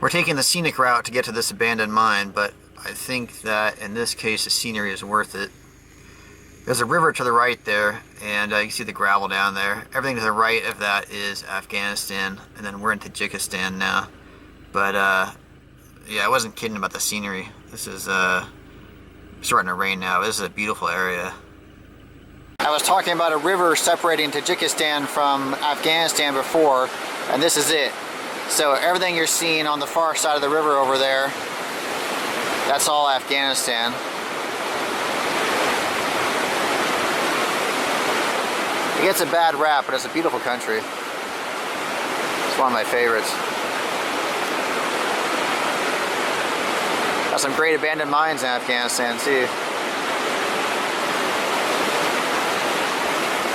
We're taking the scenic route to get to this abandoned mine, but I think that in this case the scenery is worth it. There's a river to the right there, and you can see the gravel down there. Everything to the right of that is Afghanistan, and then we're in Tajikistan now. But yeah, I wasn't kidding about the scenery. This is starting to rain now. This is a beautiful area. I was talking about a river separating Tajikistan from Afghanistan before, and this is it. So everything you're seeing on the far side of the river over there, that's all Afghanistan. It gets a bad rap, but it's a beautiful country. It's one of my favorites. Got some great abandoned mines in Afghanistan too.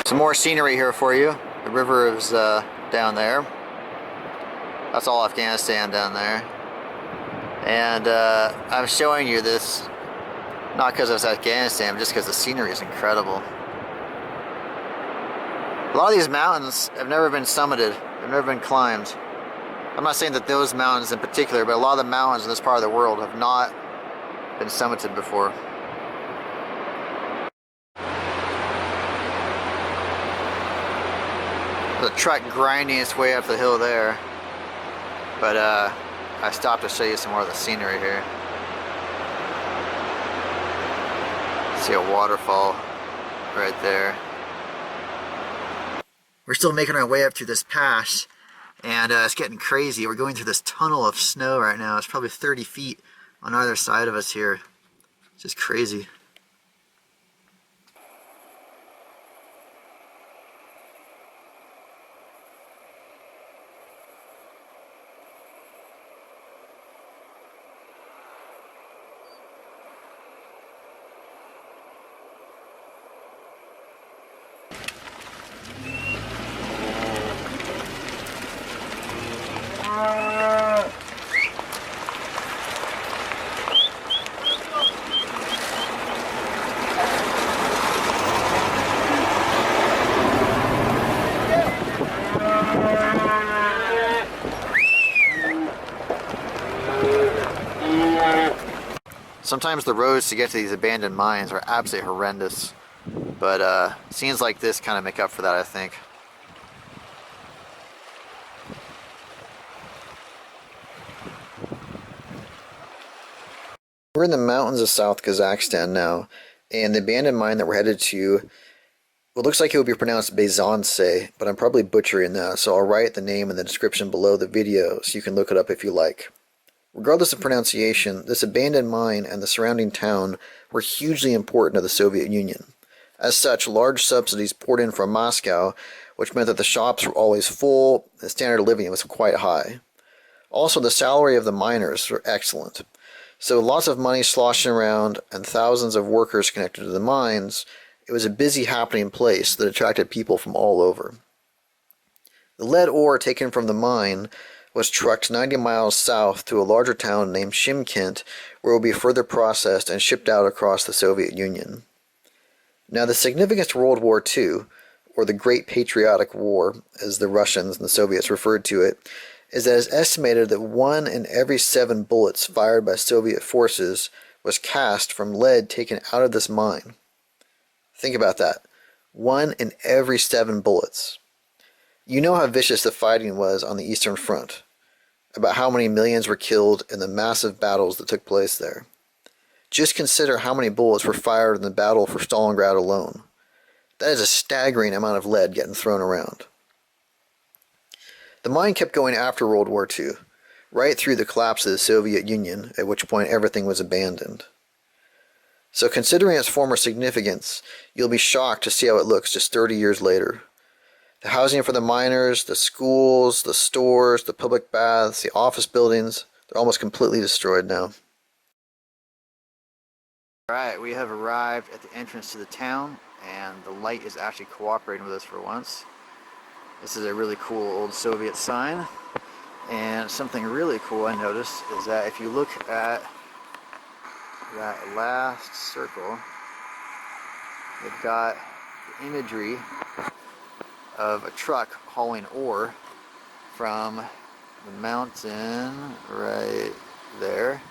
Some more scenery here for you. The river is down there. That's all Afghanistan down there. And I'm showing you this not because it's Afghanistan, but just because the scenery is incredible. A lot of these mountains have never been summited. They've never been climbed. I'm not saying that those mountains in particular, but a lot of the mountains in this part of the world have not been summited before. There's a truck grinding its way up the hill there. But I stopped to show you some more of the scenery here. See a waterfall right there. We're still making our way up through this pass, and it's getting crazy. We're going through this tunnel of snow right now. It's probably 30 feet on either side of us here. It's just crazy. Sometimes the roads to get to these abandoned mines are absolutely horrendous, but scenes like this kind of make up for that, I think. We're in the mountains of South Kazakhstan now, and the abandoned mine that we're headed to, well, it looks like it would be pronounced Bayzhansay, but I'm probably butchering that, so I'll write the name in the description below the video so you can look it up if you like. Regardless of pronunciation, this abandoned mine and the surrounding town were hugely important to the Soviet Union. As such, large subsidies poured in from Moscow, which meant that the shops were always full, and the standard of living was quite high. Also, the salary of the miners were excellent. So lots of money sloshing around and thousands of workers connected to the mines, it was a busy happening place that attracted people from all over. The lead ore taken from the mine was trucked 90 miles south to a larger town named Shymkent, where it will be further processed and shipped out across the Soviet Union. Now, the significance of World War II, or the Great Patriotic War, as the Russians and the Soviets referred to it, is that it's estimated that 1 in every 7 bullets fired by Soviet forces was cast from lead taken out of this mine. Think about that. 1 in every 7 bullets. You know how vicious the fighting was on the Eastern Front, about how many millions were killed in the massive battles that took place there. Just consider how many bullets were fired in the battle for Stalingrad alone. That is a staggering amount of lead getting thrown around. The mine kept going after World War II, right through the collapse of the Soviet Union, at which point everything was abandoned. So considering its former significance, you'll be shocked to see how it looks just 30 years later. The housing for the miners, the schools, the stores, the public baths, the office buildings, they're almost completely destroyed now. Alright, we have arrived at the entrance to the town, and the light is actually cooperating with us for once. This is a really cool old Soviet sign, and something really cool I noticed is that if you look at that last circle, they've got the imagery of a truck hauling ore from the mountain right there,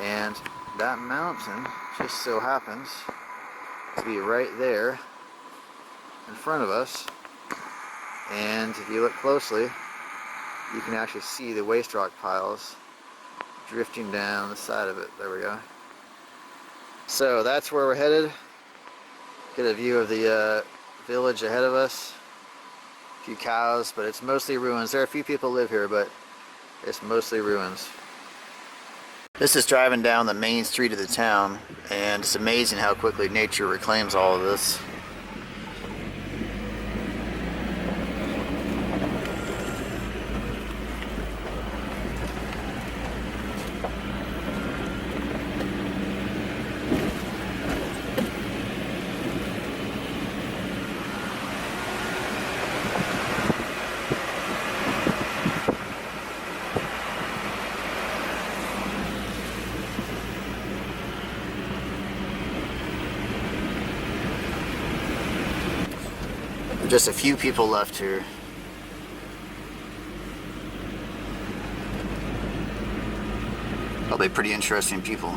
and that mountain just so happens to be right there in front of us. And if you look closely, you can actually see the waste rock piles drifting down the side of it. There we go. So that's where we're headed. Get a view of the village ahead of us. A few cows, but it's mostly ruins. There are a few people who live here, but it's mostly ruins. This is driving down the main street of the town, and it's amazing how quickly nature reclaims all of this. Just a few people left here. Probably pretty interesting people.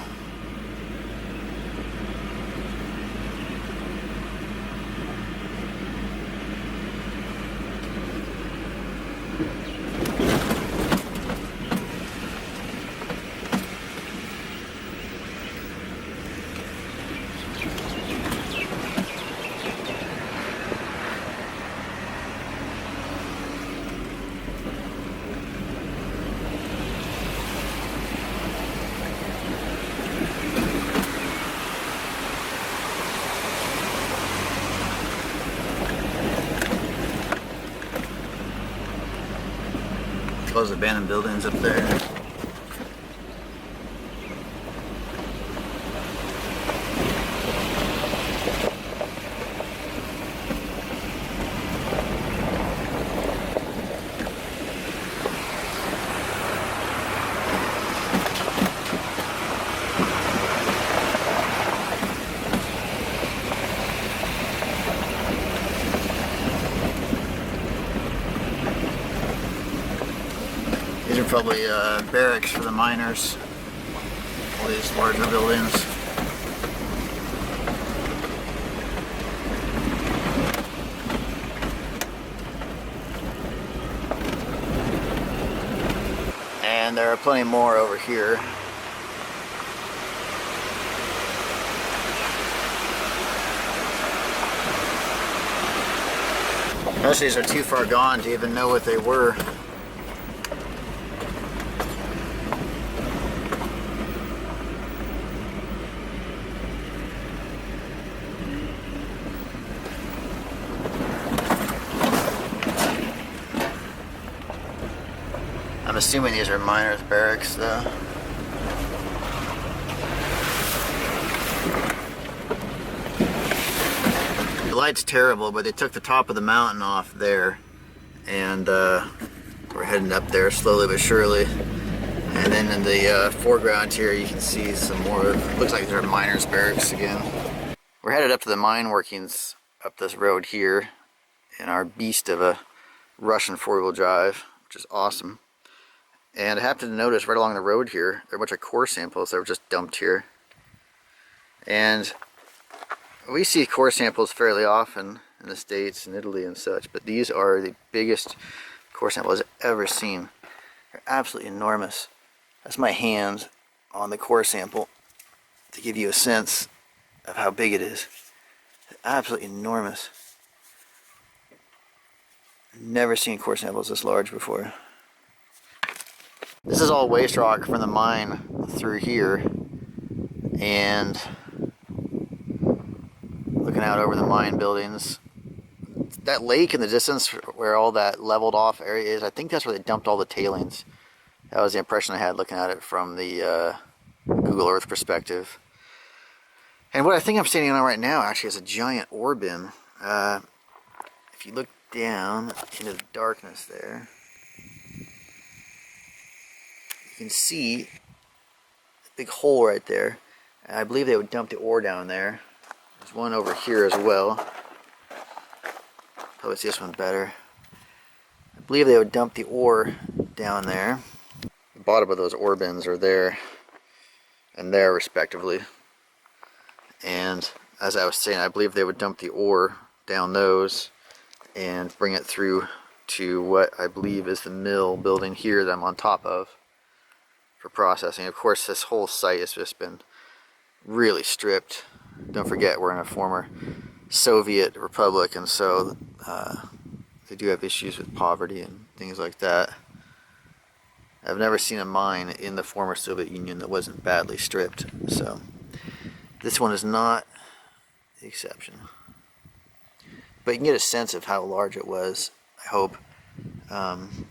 Those abandoned buildings up there. These are probably barracks for the miners. All these larger buildings. And there are plenty more over here. Most of these are too far gone to even know what they were. I'm assuming these are miners' barracks, though. The light's terrible, but they took the top of the mountain off there, and we're heading up there slowly but surely. And then in the foreground here, you can see some more. Looks like they're miners' barracks again. We're headed up to the mine workings up this road here in our beast of a Russian four-wheel drive, which is awesome. And I happened to notice right along the road here, there are a bunch of core samples that were just dumped here. And we see core samples fairly often in the States and Italy and such, but these are the biggest core samples I've ever seen. They're absolutely enormous. That's my hand on the core sample to give you a sense of how big it is. It's absolutely enormous. Never seen core samples this large before. This is all waste rock from the mine through here, and looking out over the mine buildings. That lake in the distance where all that leveled off area is, I think that's where they dumped all the tailings. That was the impression I had looking at it from the Google Earth perspective. And what I think I'm standing on right now actually is a giant ore bin. If you look down into the darkness there, you can see a big hole right there. And I believe they would dump the ore down there. There's one over here as well. Probably see this one better. I believe they would dump the ore down there. The bottom of those ore bins are there and there respectively. And as I was saying, I believe they would dump the ore down those and bring it through to what I believe is the mill building here that I'm on top of for processing. Of course, this whole site has just been really stripped. Don't forget, we're in a former Soviet republic, and so they do have issues with poverty and things like that. I've never seen a mine in the former Soviet Union that wasn't badly stripped, so this one is not the exception. But you can get a sense of how large it was, I hope. And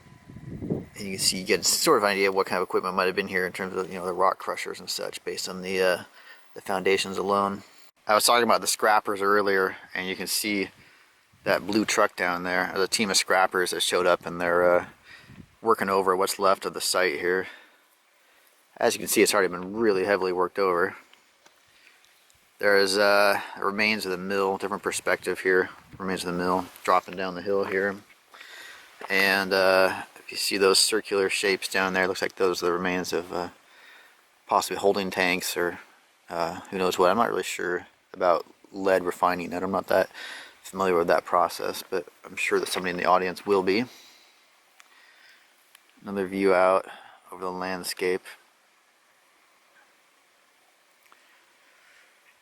you can see, you get sort of an idea of what kind of equipment might have been here in terms of, you know, the rock crushers and such, based on the foundations alone. I was talking about the scrappers earlier, and you can see that blue truck down there. There's a team of scrappers that showed up, and they're working over what's left of the site here. As you can see, it's already been really heavily worked over. There's remains of the mill, different perspective here. Remains of the mill dropping down the hill here. And if you see those circular shapes down there, it looks like those are the remains of possibly holding tanks or who knows what. I'm not really sure about lead refining it. I'm not that familiar with that process, but I'm sure that somebody in the audience will be. Another view out over the landscape.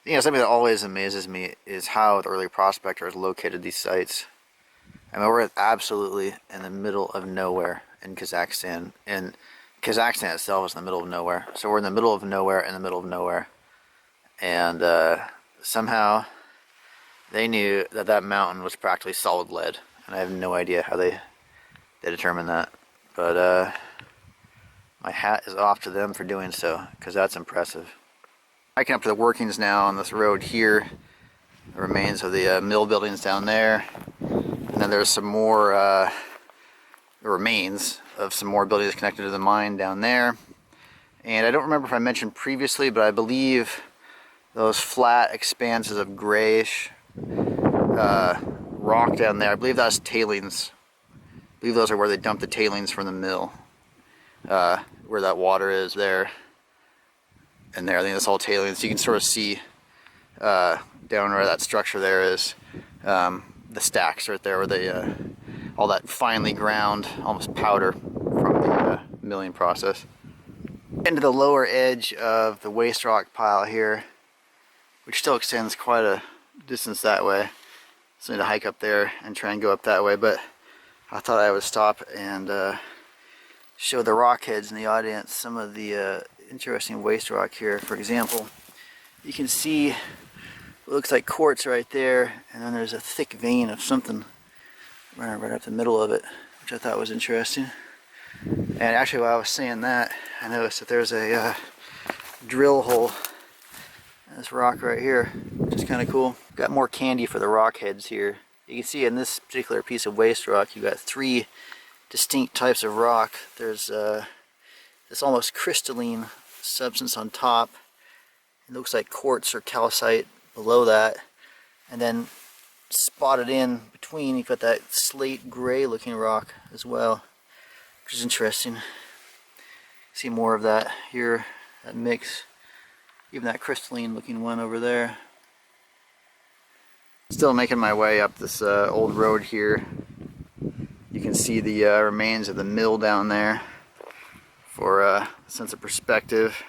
You know, something that always amazes me is how the early prospectors located these sites. I mean, we're absolutely in the middle of nowhere in Kazakhstan, and Kazakhstan itself is in the middle of nowhere. So we're in the middle of nowhere, in the middle of nowhere, and somehow they knew that that mountain was practically solid lead, and I have no idea how they determined that. But my hat is off to them for doing so, because that's impressive. Hiking up to the workings now on this road here. The remains of the mill buildings down there. And then there's some more remains of some more buildings connected to the mine down there. And I don't remember if I mentioned previously, but I believe those flat expanses of grayish rock down there, I believe that's tailings. I believe those are where they dump the tailings from the mill. Where that water is there. And there, I think that's all tailings. You can sort of see down where that structure there is, the stacks right there, where they all that finely ground, almost powder from the milling process. Into the lower edge of the waste rock pile here, which still extends quite a distance that way. So I need to hike up there and try and go up that way, but I thought I would stop and show the rock heads in the audience some of the interesting waste rock here. For example, you can see what looks like quartz right there, and then there's a thick vein of something running right up the middle of it, which I thought was interesting. And actually, while I was saying that, I noticed that there's a drill hole in this rock right here, which is kind of cool. Got more candy for the rock heads here. You can see in this particular piece of waste rock, you got three distinct types of rock. There's this almost crystalline substance on top. It looks like quartz or calcite below that, and then spotted in between you've got that slate gray looking rock as well, which is interesting. See more of that here, that mix, even that crystalline looking one over there. Still making my way up this old road here. You can see the remains of the mill down there for a sense of perspective,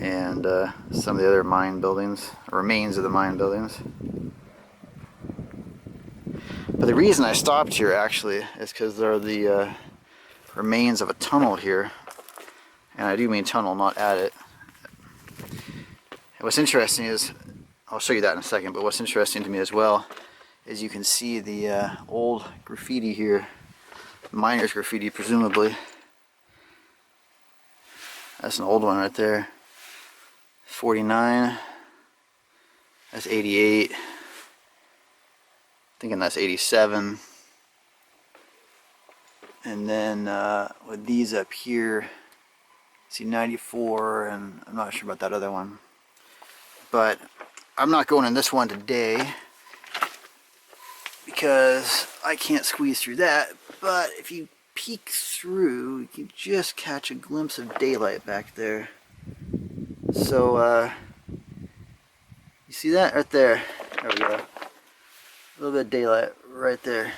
and some of the other mine buildings, remains of the mine buildings. But the reason I stopped here actually is because there are the remains of a tunnel here, and I do mean tunnel, not at it. And what's interesting is, I'll show you that in a second, but what's interesting to me as well is you can see the old graffiti here, miner's graffiti presumably. That's an old one right there. 49. That's 88. Thinking that's 87. And then with these up here, see 94, and I'm not sure about that other one. But I'm not going in this one today because I can't squeeze through that. But if you peek through, you can just catch a glimpse of daylight back there. So, you see that right there? There we go. A little bit of daylight right there.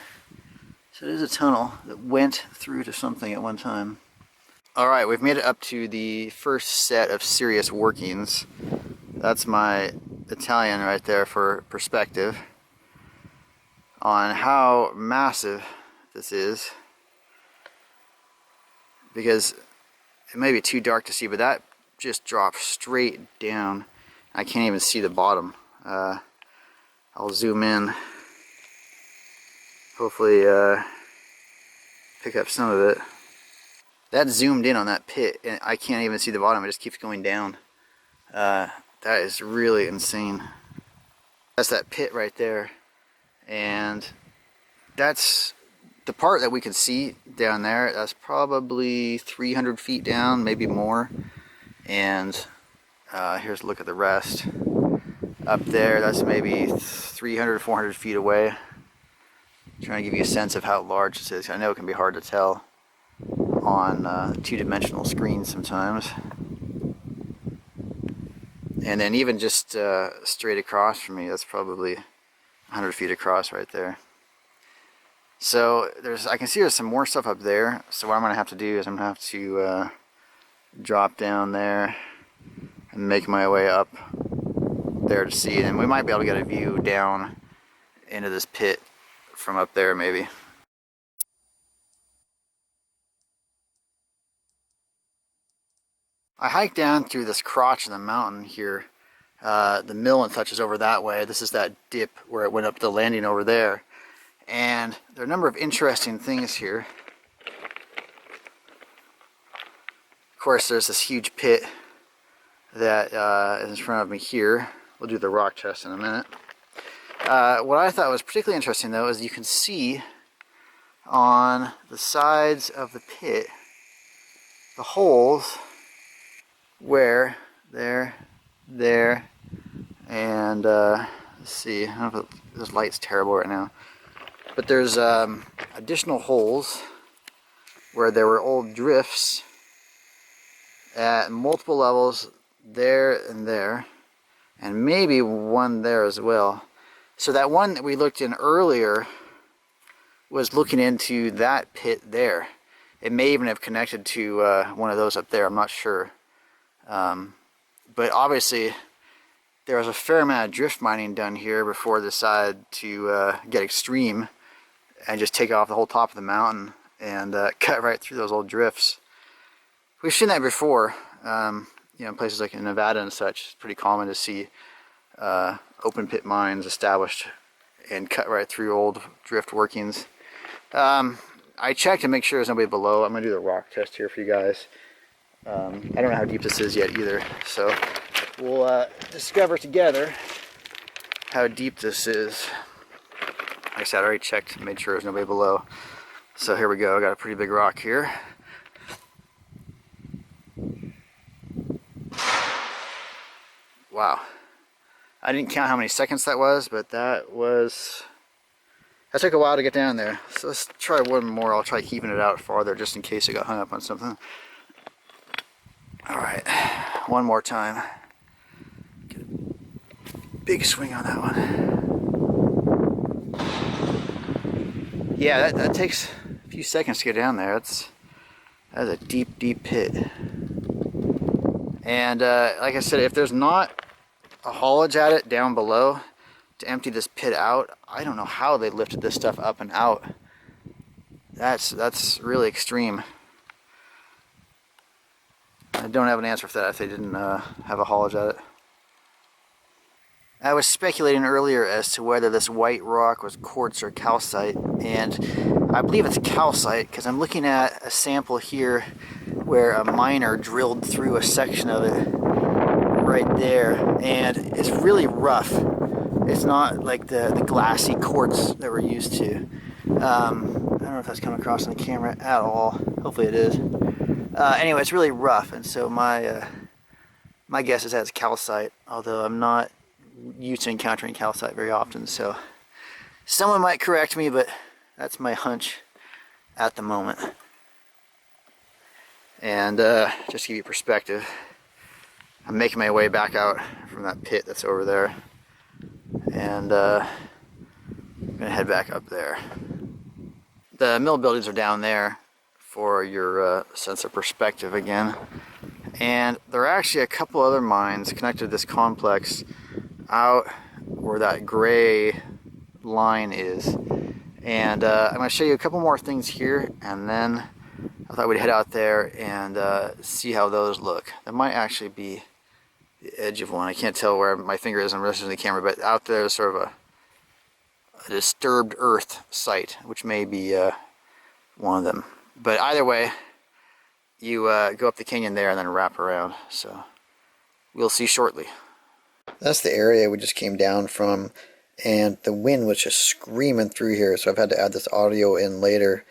So there's a tunnel that went through to something at one time. Alright, we've made it up to the first set of serious workings. That's my Italian right there for perspective on how massive this is. Because it may be too dark to see, but that just dropped straight down. I can't even see the bottom. I'll zoom in. Hopefully pick up some of it. That zoomed in on that pit, and I can't even see the bottom. It just keeps going down. That is really insane. That's that pit right there, and that's the part that we can see down there. That's probably 300 feet down, maybe more. And here's a look at the rest. Up there, that's maybe 300 400 feet away. I'm trying to give you a sense of how large this is. I know it can be hard to tell on two-dimensional screens sometimes. And then even just straight across from me, that's probably 100 feet across right there. So I can see there's some more stuff up there. So what I'm going to have to do is I'm going to have to drop down there and make my way up there to see it. And we might be able to get a view down into this pit from up there maybe. I hiked down through this crotch of the mountain here. The mill and such is over that way. This is that dip where it went up to the landing over there. And there are a number of interesting things here. Of course, there's this huge pit that is in front of me here. We'll do the rock test in a minute. What I thought was particularly interesting, though, is you can see on the sides of the pit the holes where there, and let's see. I don't know if this light's terrible right now, but there's additional holes where there were old drifts at multiple levels there and there, and maybe one there as well. So that one that we looked in earlier was looking into that pit there. It may even have connected to one of those up there, I'm not sure. But obviously there was a fair amount of drift mining done here before they decided to get extreme and just take off the whole top of the mountain and cut right through those old drifts. We've seen that before, you know, places like in Nevada and such. It's pretty common to see open pit mines established and cut right through old drift workings. I checked to make sure there's nobody below. I'm going to do the rock test here for you guys. I don't know how deep this is yet either, so we'll discover together how deep this is. Like I said, I already checked, made sure there's nobody below. So here we go, I got a pretty big rock here. Wow. I didn't count how many seconds that was, but that took a while to get down there. So let's try one more. I'll try keeping it out farther just in case I got hung up on something. Alright, one more time. Get a big swing on that one. Yeah, that takes a few seconds to get down there. That's a deep, deep pit. And like I said, if there's not a haulage at it down below to empty this pit out, I don't know how they lifted this stuff up and out. That's really extreme. I don't have an answer for that if they didn't have a haulage at it. I was speculating earlier as to whether this white rock was quartz or calcite, and I believe it's calcite because I'm looking at a sample here where a miner drilled through a section of it right there, and it's really rough. It's not like the glassy quartz that we're used to. I don't know if that's coming across on the camera at all. Hopefully it is. Anyway, it's really rough, and so my guess is that it's calcite, although I'm not used to encountering calcite very often, so someone might correct me, but that's my hunch at the moment. And just to give you perspective, I'm making my way back out from that pit that's over there, and I'm gonna head back up there. The mill buildings are down there for your sense of perspective again. And there are actually a couple other mines connected to this complex out where that gray line is. And I'm going to show you a couple more things here, and then I thought we'd head out there and see how those look. That might actually be the edge of one. I can't tell where my finger is in relation to the camera, but out there is sort of a disturbed earth site, which may be one of them. But either way, you go up the canyon there and then wrap around. So we'll see shortly. That's the area we just came down from, and the wind was just screaming through here, so I've had to add this audio in later.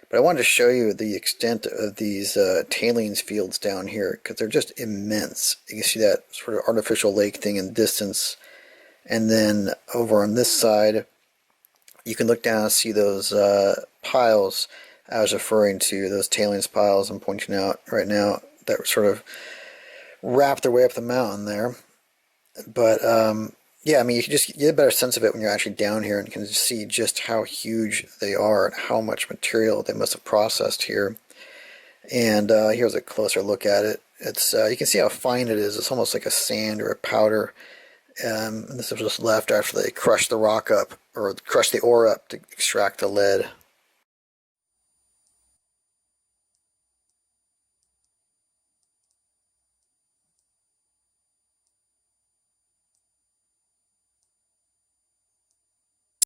But I wanted to show you the extent of these tailings fields down here, because they're just immense. You can see that sort of artificial lake thing in the distance. And then over on this side, you can look down and see those piles I was referring to, those tailings piles I'm pointing out right now, that sort of wrap their way up the mountain there. But yeah, I mean, you can just get a better sense of it when you're actually down here and can see just how huge they are and how much material they must have processed here. And here's a closer look at it. It's you can see how fine it is. It's almost like a sand or a powder. And this was just left after they crushed the rock up, or crushed the ore up to extract the lead.